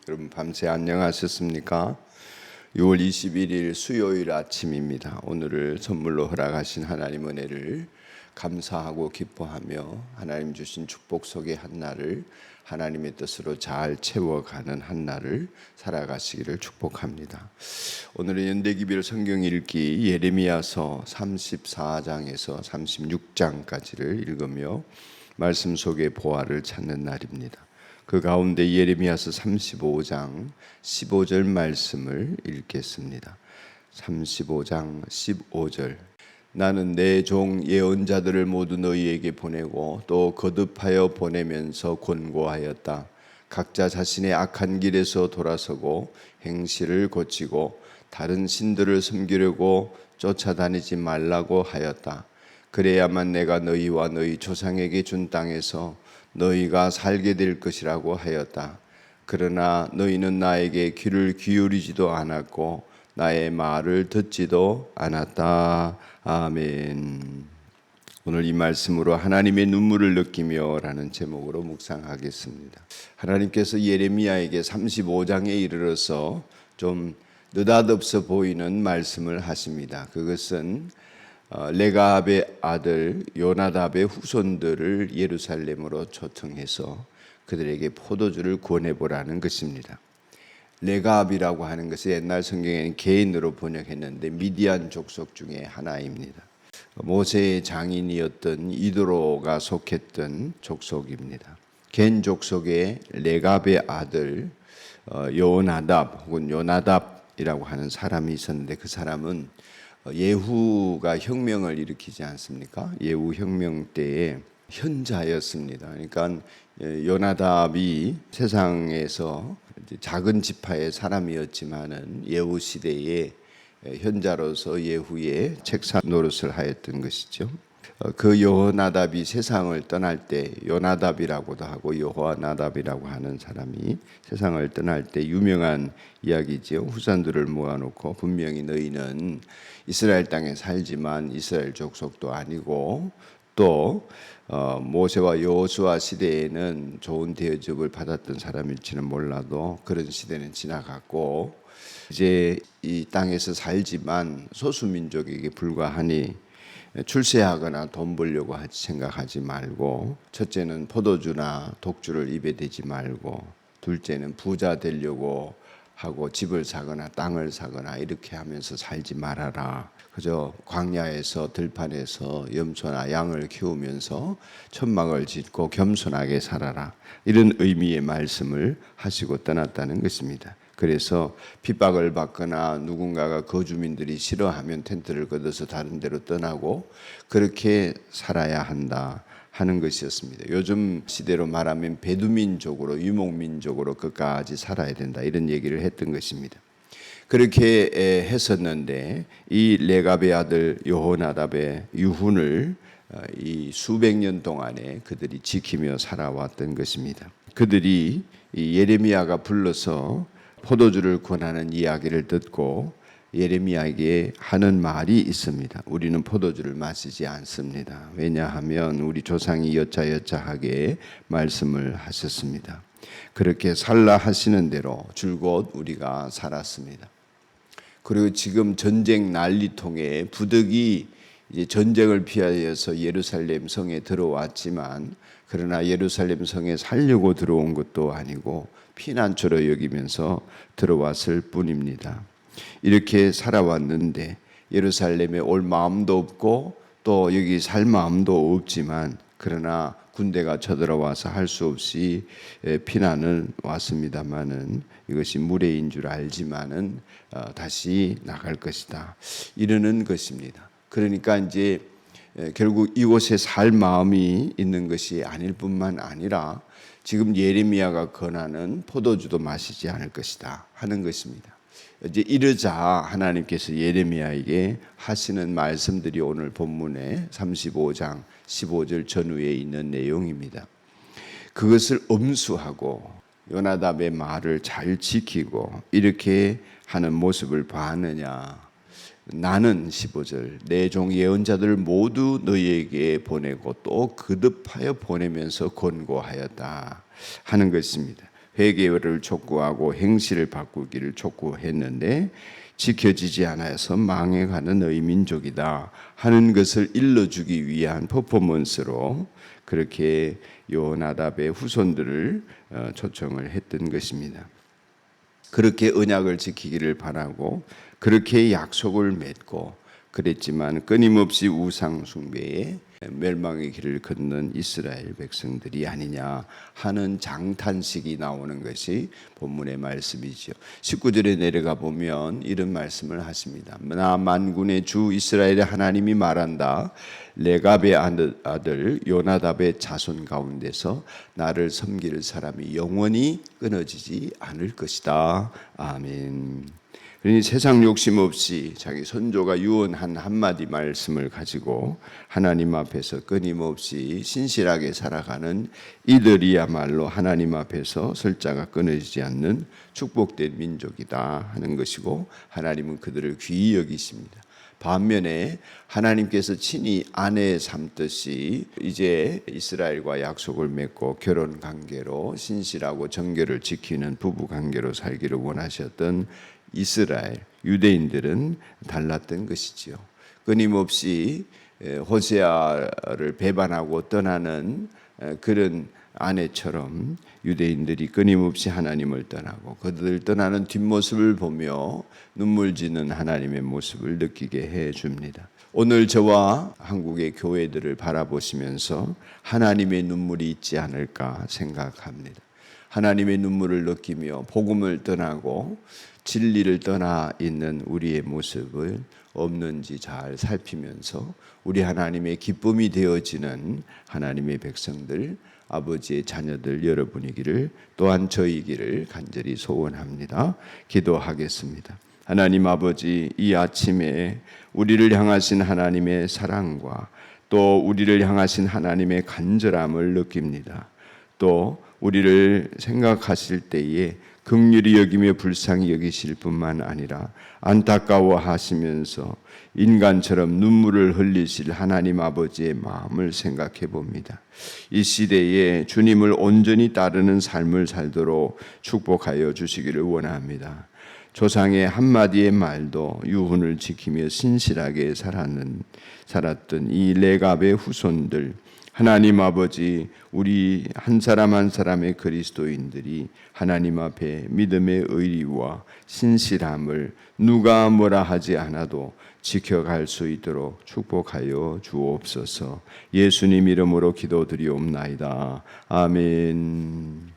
여러분 밤새 안녕하셨습니까? 6월 21일 수요일 아침입니다. 오늘을 선물로 허락하신 하나님 은혜를 감사하고 기뻐하며 하나님 주신 축복 속의 한 날을 하나님의 뜻으로 잘 채워가는 한 날을 살아가시기를 축복합니다. 오늘은 연대기별 성경 읽기 예레미야서 34장에서 36장까지를 읽으며 말씀 속의 보화를 찾는 날입니다. 그 가운데 예레미야서 35장 15절 말씀을 읽겠습니다. 35장 15절 나는 내 종 예언자들을 모두 너희에게 보내고 또 거듭하여 보내면서 권고하였다. 각자 자신의 악한 길에서 돌아서고 행실을 고치고 다른 신들을 섬기려고 쫓아다니지 말라고 하였다. 그래야만 내가 너희와 너희 조상에게 준 땅에서 너희가 살게 될 것이라고 하였다. 그러나 너희는 나에게 귀를 기울이지도 않았고 나의 말을 듣지도 않았다. 아멘. 오늘 이 말씀으로 하나님의 눈물을 느끼며 라는 제목으로 묵상하겠습니다. 하나님께서 예레미야에게 35장에 이르러서 좀 느닷없어 보이는 말씀을 하십니다. 그것은 레갑의 아들 요나답의 후손들을 예루살렘으로 초청해서 그들에게 포도주를 권해보라는 것입니다. 레갑이라고 하는 것이 옛날 성경에는 개인으로 번역했는데 미디안 족속 중에 하나입니다. 모세의 장인이었던 이도로가 속했던 족속입니다. 겐 족속의 레갑의 아들 요나답 혹은 요나답이라고 하는 사람이 있었는데 그 사람은 예후가 혁명을 일으키지 않습니까? 예후 혁명 때에 현자였습니다. 그러니까 요나답이 세상에서 작은 지파의 사람이었지만은 예후 시대에 현자로서 예후의 책사 노릇을 하였던 것이죠. 그 요나답이 세상을 떠날 때 요나답이라고도 하고 여호와나답이라고 하는 사람이 세상을 떠날 때 유명한 이야기죠. 후손들을 모아놓고 분명히 너희는 이스라엘 땅에 살지만 이스라엘 족속도 아니고 또 모세와 여호수아 시대에는 좋은 대접을 받았던 사람일지는 몰라도 그런 시대는 지나갔고 이제 이 땅에서 살지만 소수민족에게 불과하니 출세하거나 돈 벌려고 생각하지 말고 첫째는 포도주나 독주를 입에 대지 말고 둘째는 부자 되려고 하고 집을 사거나 땅을 사거나 이렇게 하면서 살지 말아라. 그저 광야에서 들판에서 염소나 양을 키우면서 천막을 짓고 겸손하게 살아라. 이런 의미의 말씀을 하시고 떠났다는 것입니다. 그래서 핍박을 받거나 누군가가 거주민들이 싫어하면 텐트를 걷어서 다른 데로 떠나고 그렇게 살아야 한다 하는 것이었습니다. 요즘 시대로 말하면 베두민족으로 유목민족으로 끝까지 살아야 된다 이런 얘기를 했던 것입니다. 그렇게 했었는데 이 레갑의 아들 여호나답의 유훈을 이 수백 년 동안에 그들이 지키며 살아왔던 것입니다. 그들이 이 예레미야가 불러서 포도주를 권하는 이야기를 듣고 예레미야에게 하는 말이 있습니다. 우리는 포도주를 마시지 않습니다. 왜냐하면 우리 조상이 여차여차하게 말씀을 하셨습니다. 그렇게 살라 하시는 대로 줄곧 우리가 살았습니다. 그리고 지금 전쟁 난리통에 부득이 이제 전쟁을 피하여서 예루살렘 성에 들어왔지만 그러나 예루살렘 성에 살려고 들어온 것도 아니고 피난처로 여기면서 들어왔을 뿐입니다. 이렇게 살아왔는데 예루살렘에 올 마음도 없고 또 여기 살 마음도 없지만 그러나 군대가 쳐들어와서 할 수 없이 피난을 왔습니다마는 이것이 무례인 줄 알지만은 다시 나갈 것이다 이러는 것입니다. 그러니까 이제 결국 이곳에 살 마음이 있는 것이 아닐 뿐만 아니라 지금 예레미야가 권하는 포도주도 마시지 않을 것이다 하는 것입니다. 이제 이러자 하나님께서 예레미야에게 하시는 말씀들이 오늘 본문의 35장 15절 전후에 있는 내용입니다. 그것을 엄수하고 요나답의 말을 잘 지키고 이렇게 하는 모습을 봤느냐. 나는 15절 내 종 예언자들을 모두 너희에게 보내고 또 거듭하여 보내면서 권고하였다 하는 것입니다. 회개를 촉구하고 행실을 바꾸기를 촉구했는데 지켜지지 않아서 망해가는 의민족이다 하는 것을 일러주기 위한 퍼포먼스로 그렇게 요나답의 후손들을 초청을 했던 것입니다. 그렇게 언약을 지키기를 바라고 그렇게 약속을 맺고 그랬지만 끊임없이 우상 숭배에 멸망의 길을 걷는 이스라엘 백성들이 아니냐 하는 장탄식이 나오는 것이 본문의 말씀이죠. 19절에 내려가 보면 이런 말씀을 하십니다. 나 만군의 주 이스라엘의 하나님이 말한다. 레갑의 아들 요나답의 자손 가운데서 나를 섬길 사람이 영원히 끊어지지 않을 것이다. 아멘. 그러니 세상 욕심 없이 자기 선조가 유언한 한마디 말씀을 가지고 하나님 앞에서 끊임없이 신실하게 살아가는 이들이야말로 하나님 앞에서 설자가 끊어지지 않는 축복된 민족이다 하는 것이고, 하나님은 그들을 귀히 여기십니다. 반면에 하나님께서 친히 아내 삼듯이 이제 이스라엘과 약속을 맺고 결혼 관계로 신실하고 정결을 지키는 부부 관계로 살기를 원하셨던 이스라엘 유대인들은 달랐던 것이지요. 끊임없이 호세아를 배반하고 떠나는 그런 아내처럼 유대인들이 끊임없이 하나님을 떠나고 그들 떠나는 뒷모습을 보며 눈물 지는 하나님의 모습을 느끼게 해줍니다. 오늘 저와 한국의 교회들을 바라보시면서 하나님의 눈물이 있지 않을까 생각합니다. 하나님의 눈물을 느끼며 복음을 떠나고 진리를 떠나 있는 우리의 모습을 없는지 잘 살피면서 우리 하나님의 기쁨이 되어지는 하나님의 백성들, 아버지의 자녀들 여러분이기를, 또한 저이기를 간절히 소원합니다. 기도하겠습니다. 하나님 아버지, 이 아침에 우리를 향하신 하나님의 사랑과 또 우리를 향하신 하나님의 간절함을 느낍니다. 또 우리를 생각하실 때에 긍휼히 여기며 불쌍히 여기실 뿐만 아니라 안타까워하시면서 인간처럼 눈물을 흘리실 하나님 아버지의 마음을 생각해 봅니다. 이 시대에 주님을 온전히 따르는 삶을 살도록 축복하여 주시기를 원합니다. 조상의 한마디의 말도 유훈을 지키며 신실하게 살았던 이 레갑의 후손들, 하나님 아버지, 우리 한 사람 한 사람의 그리스도인들이 하나님 앞에 믿음의 의리와 신실함을 누가 뭐라 하지 않아도 지켜갈 수 있도록 축복하여 주옵소서. 예수님 이름으로 기도드리옵나이다. 아멘.